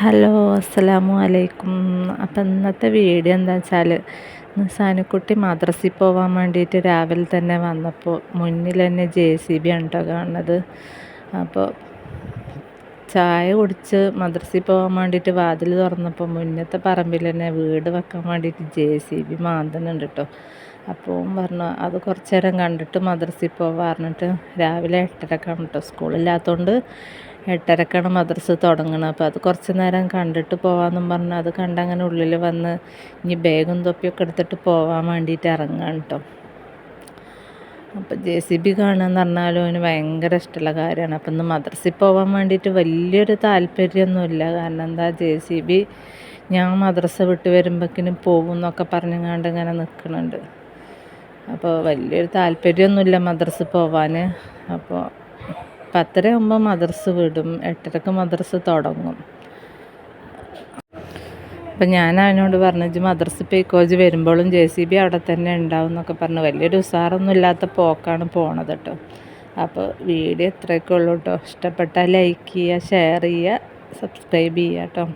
Hello അസ്സലാമു അലൈക്കും. അപ്പം ഇന്നത്തെ വീഡിയോ എന്താ വെച്ചാൽ, സാനുക്കുട്ടി മദ്രസയിൽ പോകാൻ വേണ്ടിയിട്ട് രാവിലെ തന്നെ വന്നപ്പോൾ മുന്നിൽ തന്നെ JCB ആണ് കേട്ടോ കാണുന്നത്. അപ്പോൾ ചായ കുടിച്ച് മദ്രസയിൽ പോകാൻ വേണ്ടിയിട്ട് വാതിൽ തുറന്നപ്പോൾ മുന്നത്തെ പറമ്പിൽ തന്നെ വീട് വെക്കാൻ വേണ്ടിയിട്ട് JCB മാന്തുന്നുണ്ട് കേട്ടോ. അപ്പോൾ പറഞ്ഞു അത് കുറച്ച് നേരം കണ്ടിട്ട് മദ്രസയിൽ പോകാൻ പറഞ്ഞിട്ട് രാവിലെ 8:30 കേട്ടോ, സ്കൂളില്ലാത്തതുകൊണ്ട് 8:30 മദ്രസ തുടങ്ങണം. അപ്പോൾ അത് കുറച്ച് നേരം കണ്ടിട്ട് പോകാമെന്നും പറഞ്ഞ് അത് കണ്ടങ്ങനെ ഉള്ളിൽ വന്ന് ഇനി ബാഗും തൊപ്പിയൊക്കെ എടുത്തിട്ട് പോകാൻ വേണ്ടിയിട്ട് ഇറങ്ങാണ് കേട്ടോ. അപ്പോൾ JCB കാണുകയെന്ന് പറഞ്ഞാലും അവന് ഭയങ്കര ഇഷ്ടമുള്ള കാര്യമാണ്. അപ്പം ഇന്ന് മദ്രസയിൽ പോകാൻ വേണ്ടിയിട്ട് വലിയൊരു താല്പര്യമൊന്നുമില്ല. കാരണം എന്താ, JCB ഞാൻ മദ്രസ വിട്ട് വരുമ്പോഴേക്കിനും പോകും എന്നൊക്കെ പറഞ്ഞങ്ങാണ്ട് ഇങ്ങനെ നിൽക്കുന്നുണ്ട്. അപ്പോൾ വലിയൊരു താല്പര്യമൊന്നുമില്ല മദ്രസ പോവാൻ. അപ്പോൾ 10:30 ആകുമ്പോൾ മദ്രസ വിടും, 8:30 മദ്രസ തുടങ്ങും. അപ്പം ഞാൻ അവനോട് പറഞ്ഞു, ഇജ്ജ് മദ്രസ പോയിക്കോജ് വരുമ്പോഴും JCB അവിടെ തന്നെ ഉണ്ടാവും എന്നൊക്കെ പറഞ്ഞു. വലിയൊരു ഉസാറൊന്നും ഇല്ലാത്ത പോക്കാണ് പോണത് കേട്ടോ. അപ്പോൾ വീഡിയോ ഇത്രയൊക്കെ ഉള്ളൂ കേട്ടോ. ഇഷ്ടപ്പെട്ടാൽ ലൈക്ക് ചെയ്യുക, ഷെയർ ചെയ്യുക, സബ്സ്ക്രൈബ് ചെയ്യുക കേട്ടോ.